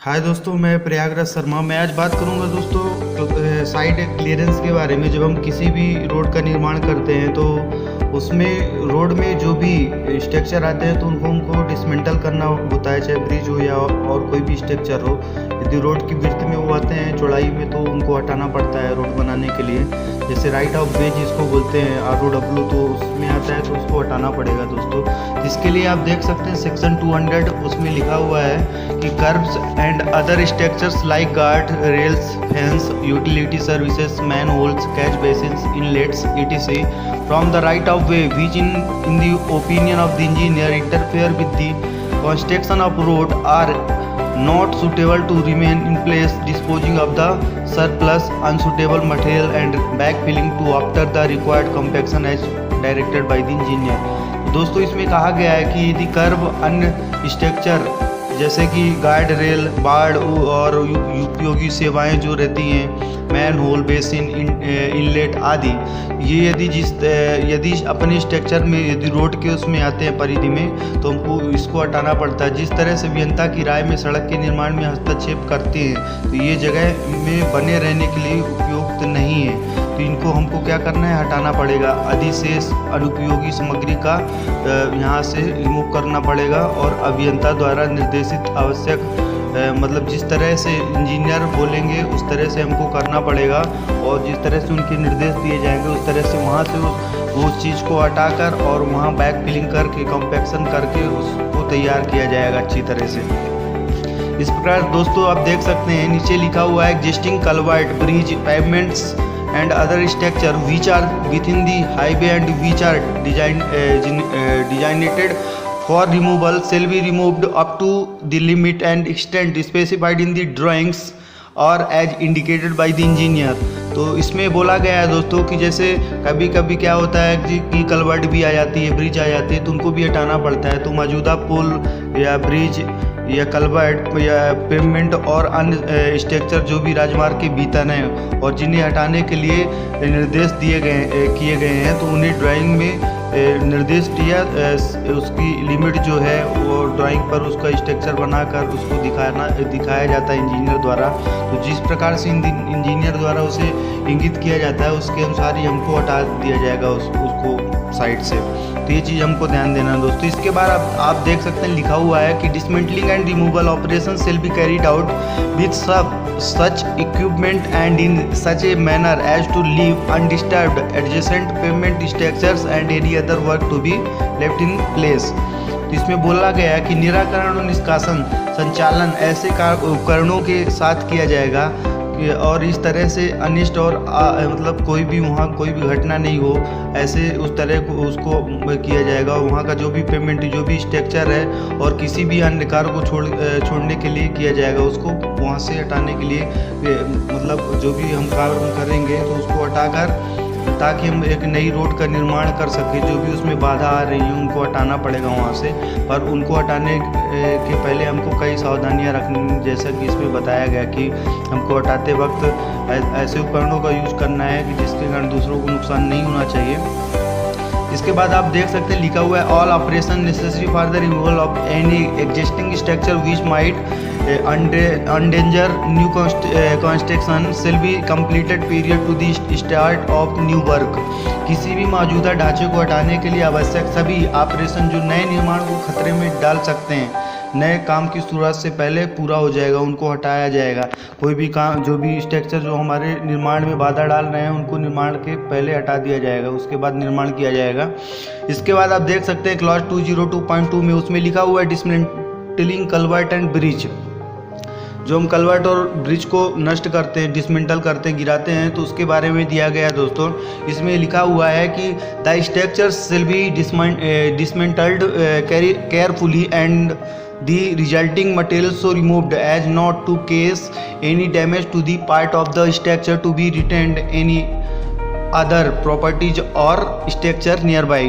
हाय दोस्तों, मैं प्रयागराज शर्मा। मैं आज बात करूंगा दोस्तों साइड क्लियरेंस के बारे में। जब हम किसी भी रोड का निर्माण करते हैं तो उसमें रोड में जो भी स्ट्रक्चर आते हैं तो उनको डिसमेंटल करना होता है, चाहे ब्रिज हो या और कोई भी स्ट्रक्चर हो। यदि रोड की विड्थ में वो आते हैं, चौड़ाई में, तो उनको हटाना पड़ता है रोड बनाने के लिए। जैसे राइट ऑफ वे जिसको बोलते हैं ROW, तो उसमें आता है तो उसको हटाना पड़ेगा दोस्तों। जिसके लिए आप देख सकते हैं सेक्शन 200 उसमें लिखा हुआ है कि curbs and other structures like guard rails, fence, utility services, man holes, catch basins, inlets etc from the right of way which in the opinion of the engineer interfere with the construction of road are not suitable to remain in place, disposing of the surplus unsuitable material and backfilling to after the required compaction as directed by the engineer। दोस्तों इसमें कहा गया है कि यदि curve अन्य structure जैसे कि गार्ड रेल, बाड़ और उपयोगी सेवाएं जो रहती हैं, मैन होल, बेसिन, इनलेट आदि, ये यदि अपने स्ट्रक्चर में यदि रोड के उसमें आते हैं परिधि में, तो हमको इसको हटाना पड़ता है। जिस तरह से अभियंता की राय में सड़क के निर्माण में हस्तक्षेप करते हैं तो ये जगह में बने रहने के लिए उपयुक्त नहीं है। तो इनको हमको क्या करना है, हटाना पड़ेगा। अधिशेष अनुपयोगी सामग्री का यहाँ से रिमूव करना पड़ेगा और अभियंता द्वारा निर्देशित आवश्यक मतलब जिस तरह से इंजीनियर बोलेंगे उस तरह से हमको करना पड़ेगा, और जिस तरह से उनके निर्देश दिए जाएंगे उस तरह से वहाँ से उस चीज़ को हटाकर और वहाँ बैक फिलिंग करके कॉम्पैक्शन करके उसको तैयार किया जाएगा अच्छी तरह से। इस प्रकार दोस्तों आप देख सकते हैं नीचे लिखा हुआ है existing culvert, bridge, pavements and other structure which are within the highway and which are designated for removal shall be removed up to the limit and extent specified in the drawings or as indicated by the engineer। तो इसमें बोला गया है दोस्तों कि जैसे कभी कभी क्या होता है कि कलवर्ट भी आ जाती है, ब्रिज आ जाती है, तो उनको भी हटाना पड़ता है। तो मौजूदा पुल या ब्रिज या कलवर्ट या पेवमेंट और अन्य स्ट्रक्चर जो भी राजमार्ग के भीतर हैं और जिन्हें हटाने के लिए निर्देश किए गए हैं, तो उन्हें ड्राइंग में निर्देश दिया, उसकी लिमिट जो है वो ड्राइंग पर उसका स्ट्रक्चर बनाकर उसको दिखाया जाता है इंजीनियर द्वारा। तो जिस प्रकार से इंजीनियर द्वारा उसे इंगित किया जाता है उसके अनुसार ही हमको हटा दिया जाएगा उसको साइड से। तो ये चीज़ हमको ध्यान देना है दोस्तों। इसके बाद आप देख सकते हैं लिखा हुआ है कि dismantling and removal operation shall be carried out with such equipment and in such a manner as to leave undisturbed adjacent pavement structures and any other work to be left in place। तो इसमें बोला गया है कि निराकरण और निष्कासन संचालन ऐसे उपकरणों के साथ किया जाएगा और इस तरह से अनिष्ट और मतलब कोई भी वहाँ कोई भी घटना नहीं हो, ऐसे उस तरह को उसको किया जाएगा। वहाँ का जो भी पेमेंट, जो भी स्ट्रक्चर है और किसी भी अन्य कार्य को छोड़ने के लिए किया जाएगा, उसको वहाँ से हटाने के लिए मतलब जो भी हम कार्य करेंगे तो उसको हटाकर ताकि हम एक नई रोड का निर्माण कर सकें। जो भी उसमें बाधा आ रही है उनको हटाना पड़ेगा वहाँ से, पर उनको हटाने के पहले हमको कई सावधानियाँ रखनी, जैसा कि इसमें बताया गया कि हमको हटाते वक्त ऐसे उपकरणों का यूज़ करना है कि जिसके कारण दूसरों को नुकसान नहीं होना चाहिए। इसके बाद आप देख सकते हैं लिखा हुआ है all operation necessary for the removal of any existing structure which might endanger new construction shall be completed period to the start of new work। किसी भी मौजूदा ढांचे को हटाने के लिए आवश्यक सभी ऑपरेशन जो नए निर्माण को खतरे में डाल सकते हैं, नए काम की शुरुआत से पहले पूरा हो जाएगा, उनको हटाया जाएगा। कोई भी काम, जो भी स्ट्रक्चर जो हमारे निर्माण में बाधा डाल रहे हैं उनको निर्माण के पहले हटा दिया जाएगा, उसके बाद निर्माण किया जाएगा। इसके बाद आप देख सकते हैं क्लॉज 202.2 में उसमें लिखा हुआ है डिसमेंटलिंग कलवर्ट एंड ब्रिज। जो हम कलवर्ट और ब्रिज को नष्ट करते हैं, डिसमेंटल करते हैं, गिराते हैं, तो उसके बारे में दिया गया दोस्तों। इसमें लिखा हुआ है कि the structures shall be dismantled carefully and the resulting material so removed as not to cause any damage to the part of the structure to be retained any other properties or structure nearby।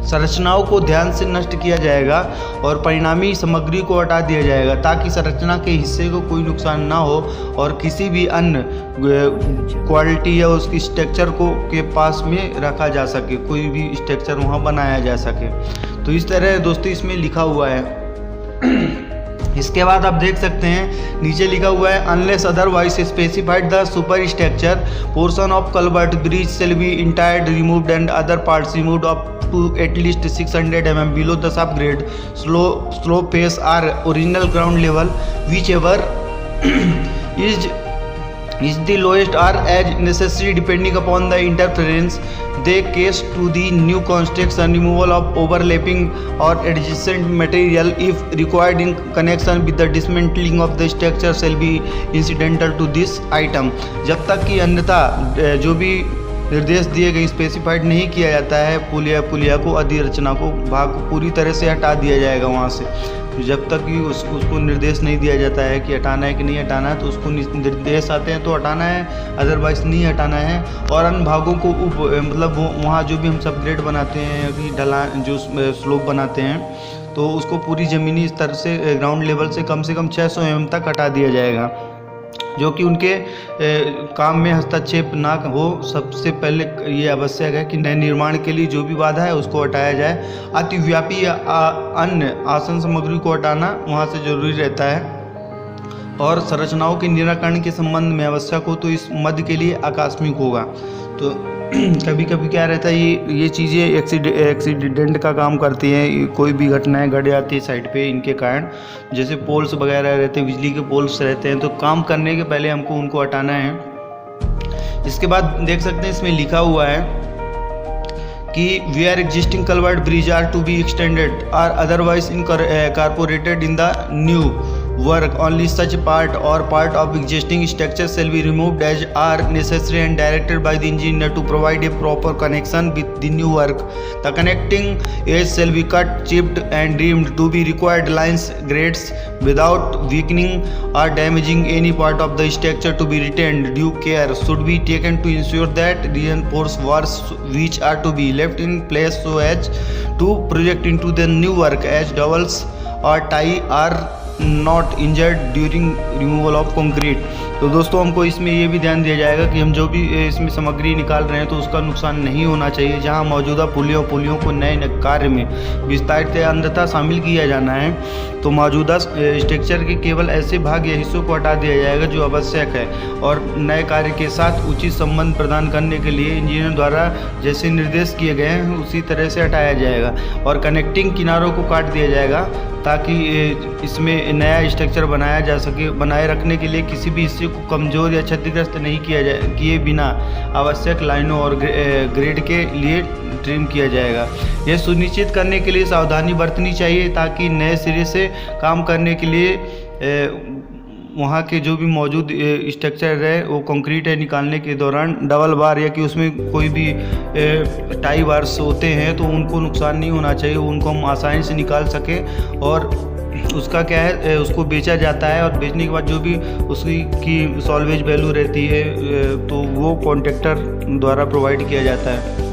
संरचनाओं को ध्यान से नष्ट किया जाएगा और परिणामी सामग्री को हटा दिया जाएगा ताकि संरचना के हिस्से को कोई नुकसान ना हो और किसी भी अन्य क्वालिटी या उसकी स्ट्रक्चर को के पास में रखा जा सके, कोई भी स्ट्रक्चर वहाँ बनाया जा सके। तो इस तरह दोस्तों इसमें लिखा हुआ है। इसके बाद आप देख सकते हैं नीचे लिखा हुआ है unless otherwise specified the super structure portion of culvert bridge shall be entirely removed and other parts removed up to at least 600 mm below the subgrade slope face are original ground level, whichever is the lowest are as necessary depending upon the interference they case to the new construction, removal of overlapping or adjacent material if required in connection with the dismantling of the structure shall be incidental to this item। जब तक कि अन्यथा जो भी निर्देश दिए गए specified नहीं किया जाता है पुलिया को अधिरचना को भाग को पूरी तरह से हटा दिया जाएगा वहाँ से। तो जब तक कि उसको निर्देश नहीं दिया जाता है कि हटाना है कि नहीं हटाना है, तो उसको निर्देश आते हैं तो हटाना है, अदरवाइज नहीं हटाना है। और अन्य भागों को मतलब वहाँ जो भी हम सबग्रेड बनाते हैं कि ढलान जो स्लोप बनाते हैं तो उसको पूरी ज़मीनी स्तर से ग्राउंड लेवल से कम 600 mm तक हटा दिया जाएगा, जो कि उनके काम में हस्तक्षेप ना हो। सबसे पहले ये आवश्यक है कि नए निर्माण के लिए जो भी बाधा है उसको हटाया जाए। अतिव्यापी या अन्य आसन सामग्री को हटाना वहाँ से जरूरी रहता है। और संरचनाओं के निराकरण के संबंध में आवश्यक हो तो इस मद के लिए आकस्मिक होगा। तो कभी कभी क्या रहता है ये चीज़ें एक्सीडेंट का काम करती हैं, कोई भी घटनाएं घट जाती है साइड पे इनके कारण। जैसे पोल्स वगैरह रहते हैं, बिजली के पोल्स रहते हैं, तो काम करने के पहले हमको उनको हटाना है। इसके बाद देख सकते हैं इसमें लिखा हुआ है कि where existing culvert bridge are to be extended or otherwise incorporated in the new work only such part or part of existing structure shall be removed as are necessary and directed by the engineer to provide a proper connection with the new work. The connecting edge shall be cut, chipped and trimmed to be required lines grades without weakening or damaging any part of the structure to be retained. Due care should be taken to ensure that reinforced bars which are to be left in place so as to project into the new work as dowels or tie are not injured during removal of concrete. तो दोस्तों हमको इसमें ये भी ध्यान दिया जाएगा कि हम जो भी इसमें सामग्री निकाल रहे हैं तो उसका नुकसान नहीं होना चाहिए। जहां मौजूदा पुलियों को नए कार्य में विस्तारित या अन्यथा शामिल किया जाना है तो मौजूदा स्ट्रक्चर के केवल ऐसे भाग या हिस्सों को हटा दिया जाएगा जो आवश्यक है और नए कार्य के साथ उचित संबंध प्रदान करने के लिए इंजीनियर द्वारा जैसे निर्देश किए गए हैं उसी तरह से हटाया जाएगा। और कनेक्टिंग किनारों को काट दिया जाएगा ताकि इसमें नया स्ट्रक्चर बनाया जा सके। बनाए रखने के लिए किसी भी हिस्से को कमज़ोर या क्षतिग्रस्त नहीं किए बिना आवश्यक लाइनों और ग्रेड के लिए ट्रिम किया जाएगा। यह सुनिश्चित करने के लिए सावधानी बरतनी चाहिए ताकि नए सिरे से काम करने के लिए वहाँ के जो भी मौजूद स्ट्रक्चर है वो कंक्रीट है निकालने के दौरान डबल बार या कि उसमें कोई भी टाई बार्स होते हैं तो उनको नुकसान नहीं होना चाहिए, उनको हम आसानी से निकाल सकें। और उसका क्या है उसको बेचा जाता है और बेचने के बाद जो भी उसकी की सॉल्वेज वैल्यू रहती है तो वो कॉन्ट्रैक्टर द्वारा प्रोवाइड किया जाता है।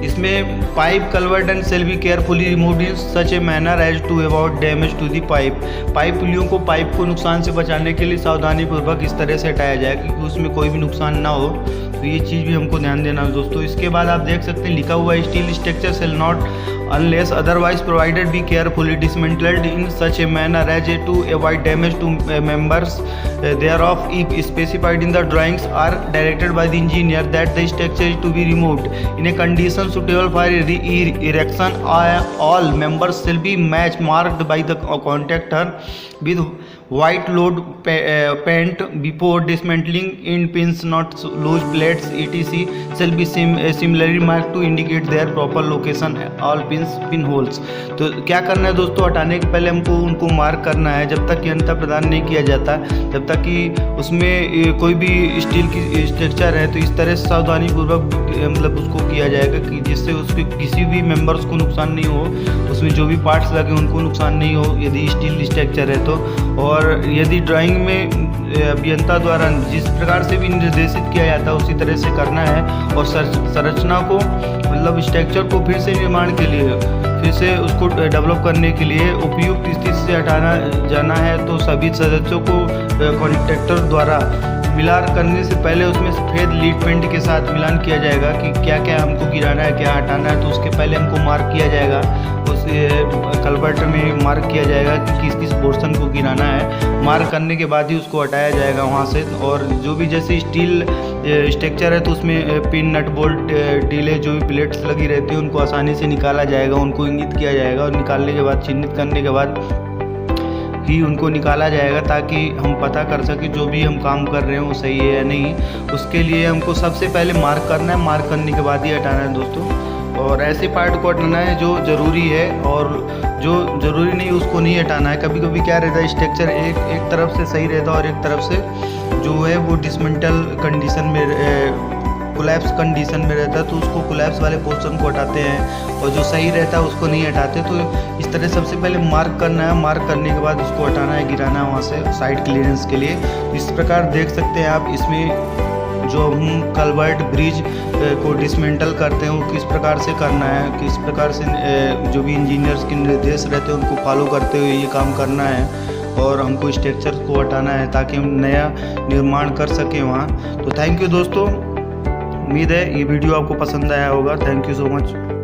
इसमें pipe culvert and shall be carefully removed in such a manner as to avoid damage to the pipe. पुलियों को पाइप को नुकसान से बचाने के लिए सावधानी पूर्वक इस तरह से हटाया जाए क्योंकि उसमें कोई भी नुकसान ना हो। तो ये चीज़ भी हमको ध्यान देना है दोस्तों। इसके बाद आप देख सकते हैं लिखा हुआ है steel structure shall not unless otherwise provided be carefully dismantled in such a manner as to avoid damage to members thereof if specified in the drawings are directed by the engineer that the structure is to be removed in a condition suitable for erection. All members shall be marked by the contractor with white load paint before dismantling in pins not loose plates etc shall be similarly marked to indicate their proper location all pin holes. तो क्या करना है दोस्तों, हटाने के पहले हमको उनको मार्क करना है जब तक कि अंतर प्रदान नहीं किया जाता, जब तक कि उसमें कोई भी स्टील की स्ट्रक्चर है तो इस तरह से सावधानी पूर्वक मतलब उसको किया जाएगा कि जिससे उसके किसी भी मेंबर्स को नुकसान नहीं हो, उसमें जो भी पार्ट्स लगे उनको नुकसान नहीं हो यदि स्टील स्ट्रक्चर है तो। और यदि ड्राइंग में अभियंता द्वारा जिस प्रकार से भी निर्देशित किया जाता है उसी तरह से करना है। और संरचना को मतलब स्ट्रक्चर को फिर से निर्माण के लिए फिर से उसको डेवलप करने के लिए उपयुक्त स्थिति से हटाना जाना है तो सभी सदस्यों को कॉन्ट्रैक्टर द्वारा मिलान करने से पहले उसमें सफ़ेद लीड पेंट के साथ मिलान किया जाएगा कि क्या क्या हमको गिराना है, क्या हटाना है। तो उसके पहले हमको मार्क किया जाएगा, उस कल्वर्ट में मार्क किया जाएगा कि किस किस पोर्शन को गिराना है। मार्क करने के बाद ही उसको हटाया जाएगा वहाँ से। और जो भी जैसे स्टील स्ट्रक्चर है तो उसमें पिन, नट, बोल्ट, ढीले जो भी प्लेट्स लगी रहती है उनको आसानी से निकाला जाएगा, उनको इंगित किया जाएगा। और निकालने के बाद, चिन्हित करने के बाद ही उनको निकाला जाएगा, ताकि हम पता कर सकें जो भी हम काम कर रहे हैं वो सही है या नहीं। उसके लिए हमको सबसे पहले मार्क करना है, मार्क करने के बाद ही हटाना है दोस्तों। और ऐसे पार्ट को हटाना है जो ज़रूरी है, और जो ज़रूरी नहीं उसको नहीं हटाना है। कभी कभी क्या रहता है, स्ट्रक्चर एक तरफ से सही रहता है और एक तरफ से जो है वो डिसमेंटल कंडीशन में, कोलैप्स कंडीशन में रहता है, तो उसको कोलैप्स वाले पोर्शन को हटाते हैं, और जो सही रहता है उसको नहीं हटाते। तो इस तरह सबसे पहले मार्क करना है, मार्क करने के बाद उसको हटाना है, गिराना है वहाँ से साइड क्लियरेंस के लिए। तो इस प्रकार देख सकते हैं आप, इसमें जो हम कल्वर्ट ब्रिज को डिसमेंटल करते हैं वो किस प्रकार से करना है, किस प्रकार से जो भी इंजीनियर्स के निर्देश रहते हैं उनको फॉलो करते हुए ये काम करना है। और हमको स्ट्रक्चर को हटाना है ताकि हम नया निर्माण कर सकें वहाँ। तो थैंक यू दोस्तों, उम्मीद है ये वीडियो आपको पसंद आया होगा। Thank you so much.